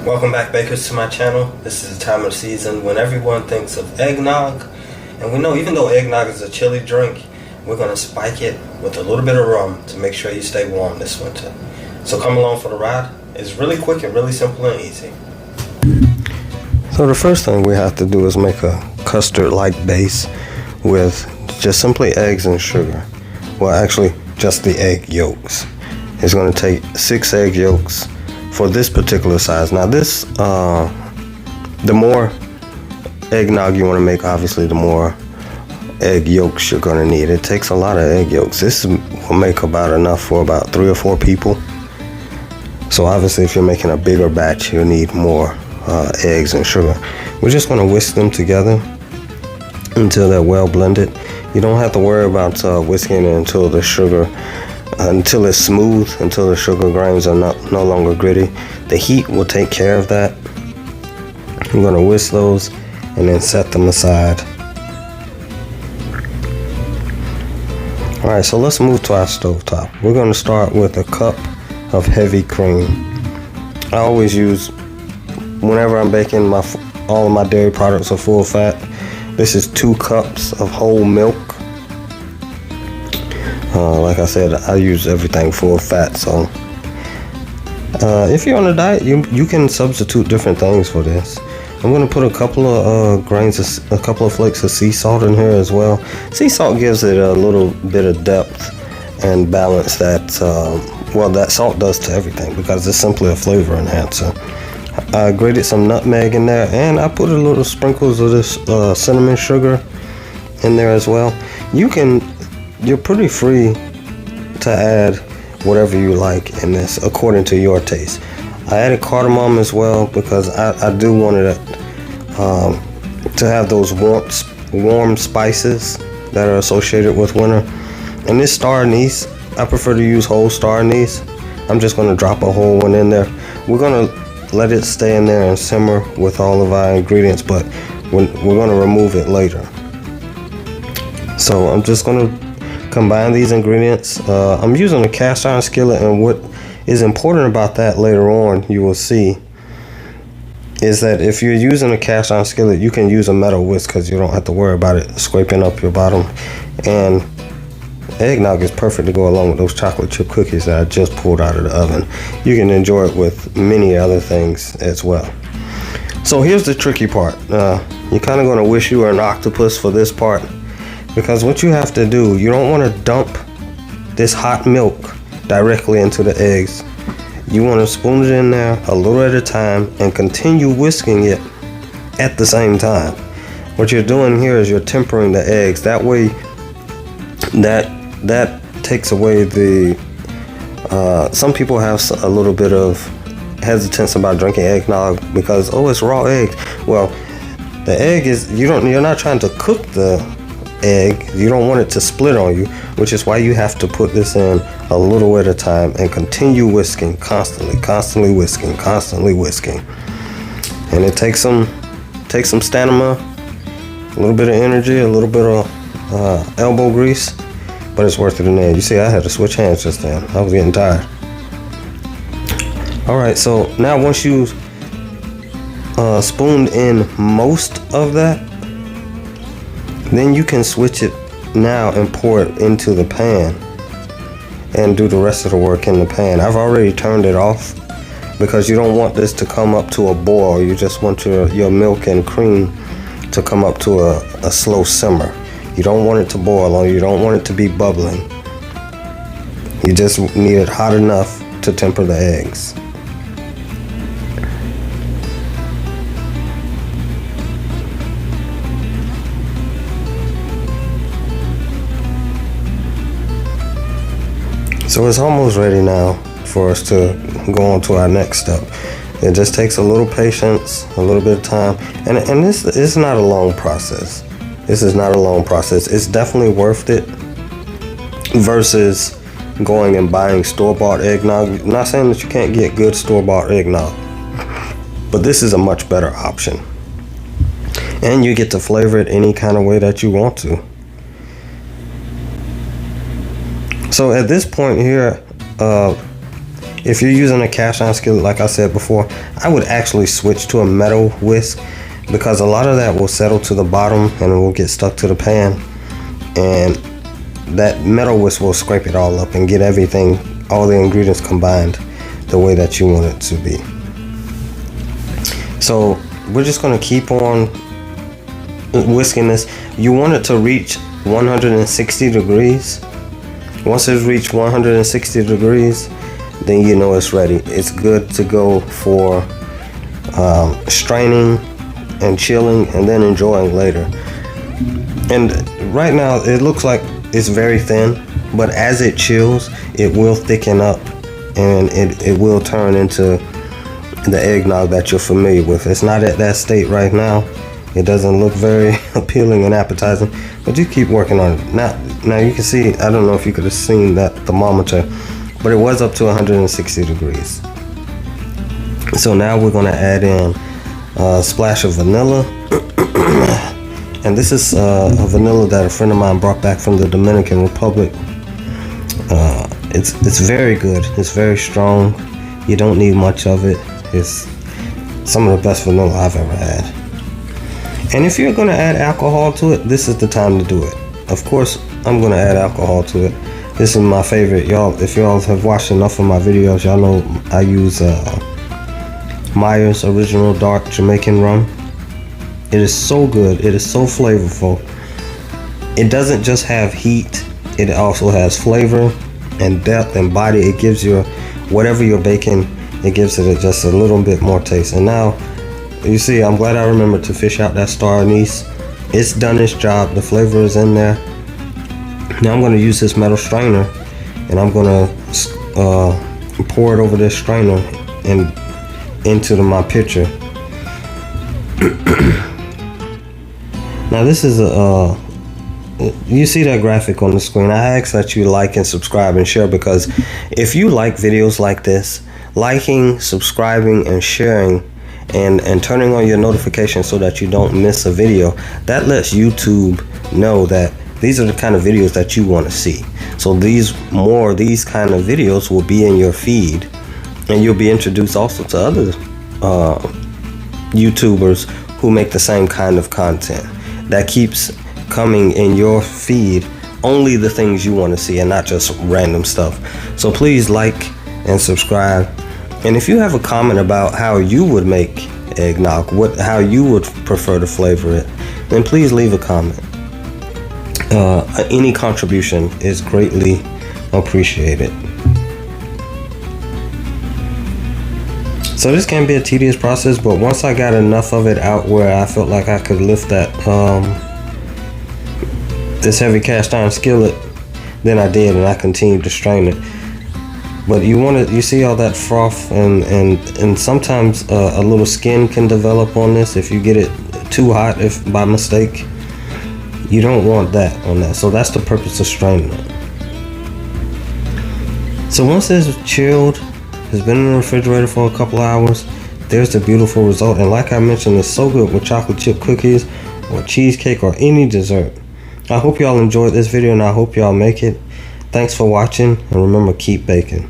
Welcome back, bakers, to my channel. This is the time of season when everyone thinks of eggnog. And we know even though eggnog is a chilly drink, we're going to spike it with a little bit of rum to make sure you stay warm this winter. So come along for the ride. It's really quick and really simple and easy. So the first thing we have to do is make a custard-like base with just simply eggs and sugar. Well, actually, just the egg yolks. It's going to take 6 egg yolks for this particular size. Now this, the more eggnog you want to make, obviously the more egg yolks you're going to need. It takes a lot of egg yolks. This will make about enough for about 3 or 4 people. So obviously if you're making a bigger batch, you'll need more eggs and sugar. We're just going to whisk them together until they're well blended. You don't have to worry about whisking it until the sugar until it's smooth, until the sugar grains are no longer gritty. The heat will take care of that. I'm going to whisk those and then set them aside. Alright, so let's move to our stovetop. We're going to start with a cup of heavy cream. I always use, whenever I'm baking, all of my dairy products are full fat. This is 2 cups of whole milk. Like I said, I use everything full fat, so if you're on a diet, you can substitute different things for this. I'm going to put a couple of a couple of flakes of sea salt in here as well. Sea salt gives it a little bit of depth and balance that, well, that salt does to everything because it's simply a flavor enhancer. I grated some nutmeg in there, and I put a little sprinkles of this cinnamon sugar in there as well. You're pretty free to add whatever you like in this according to your taste. I added cardamom as well because I do want it to have those warm spices that are associated with winter. And this star anise, I prefer to use whole star anise. I'm just going to drop a whole one in there. We're going to let it stay in there and simmer with all of our ingredients, but we're going to remove it later. So I'm just going to combine these ingredients. I'm using a cast iron skillet, and what is important about that later on, you will see, is that if you're using a cast iron skillet, you can use a metal whisk because you don't have to worry about it scraping up your bottom. And eggnog is perfect to go along with those chocolate chip cookies that I just pulled out of the oven. You can enjoy it with many other things as well. So here's the tricky part. You're kind of going to wish you were an octopus for this part, because what you have to do, you don't want to dump this hot milk directly into the eggs. You want to spoon it in there a little at a time and continue whisking it at the same time. What you're doing here is you're tempering the eggs. That way, that takes away the some people have a little bit of hesitance about drinking eggnog because, oh, it's raw egg. Well, the egg is, you're not trying to cook the egg. You don't want it to split on you, which is why you have to put this in a little at a time and continue whisking constantly whisking. And it takes some stamina, a little bit of energy, a little bit of elbow grease, but it's worth it in the end. You see, I had to switch hands just then. I was getting tired. Alright, so now once you spooned in most of that, then you can switch it now and pour it into the pan and do the rest of the work in the pan. I've already turned it off because you don't want this to come up to a boil. You just want your milk and cream to come up to a slow simmer. You don't want it to boil on you. You don't want it to be bubbling. You just need it hot enough to temper the eggs. So it's almost ready now for us to go on to our next step. It just takes a little patience, a little bit of time, and this is not a long process. This is not a long process. It's definitely worth it versus going and buying store-bought eggnog. I'm not saying that you can't get good store-bought eggnog, but this is a much better option. And you get to flavor it any kind of way that you want to. So at this point here, If you're using a cast iron skillet, like I said before, I would actually switch to a metal whisk, because a lot of that will settle to the bottom and it will get stuck to the pan, and that metal whisk will scrape it all up and get everything, all the ingredients combined the way that you want it to be. So we're just going to keep on whisking this. You want it to reach 160 degrees. Once it's reached 160 degrees, then you know it's ready. It's good to go for straining and chilling and then enjoying later. And right now it looks like it's very thin, but as it chills, it will thicken up and it will turn into the eggnog that you're familiar with. It's not at that state right now. It doesn't look very appealing and appetizing, but you keep working on it. Now you can see, I don't know if you could have seen that thermometer, but it was up to 160 degrees. So now we're going to add in a splash of vanilla. And this is a vanilla that a friend of mine brought back from the Dominican Republic. It's very good. It's very strong. You don't need much of it. It's some of the best vanilla I've ever had. And if you're going to add alcohol to it, this is the time to do it. Of course, I'm going to add alcohol to it. This is my favorite. Y'all, if y'all have watched enough of my videos, y'all know I use Myers Original Dark Jamaican Rum. It is so good. It is so flavorful. It doesn't just have heat. It also has flavor and depth and body. It gives you whatever you're baking, it gives it just a little bit more taste. And now, you see, I'm glad I remembered to fish out that star anise. It's done its job. The flavor is in there. Now I'm going to use this metal strainer, and I'm going to pour it over this strainer and into my pitcher. Now this is you see that graphic on the screen. I ask that you like and subscribe and share, because if you like videos like this, liking, subscribing, and sharing, and turning on your notifications so that you don't miss a video, that lets YouTube know that these are the kind of videos that you want to see. So these kind of videos will be in your feed, and you'll be introduced also to other YouTubers who make the same kind of content. That keeps coming in your feed, only the things you want to see and not just random stuff. So please like and subscribe. And if you have a comment about how you would make eggnog, how you would prefer to flavor it, then please leave a comment. Any contribution is greatly appreciated. So this can be a tedious process, but once I got enough of it out where I felt like I could lift that this heavy cast iron skillet, then I did, and I continued to strain it. But you see all that froth, and sometimes a little skin can develop on this if you get it too hot, if by mistake. You don't want that on that. So that's the purpose of straining it. So once it's chilled, it's been in the refrigerator for a couple of hours, there's the beautiful result. And like I mentioned, it's so good with chocolate chip cookies or cheesecake or any dessert. I hope y'all enjoyed this video, and I hope y'all make it. Thanks for watching, and remember, keep baking.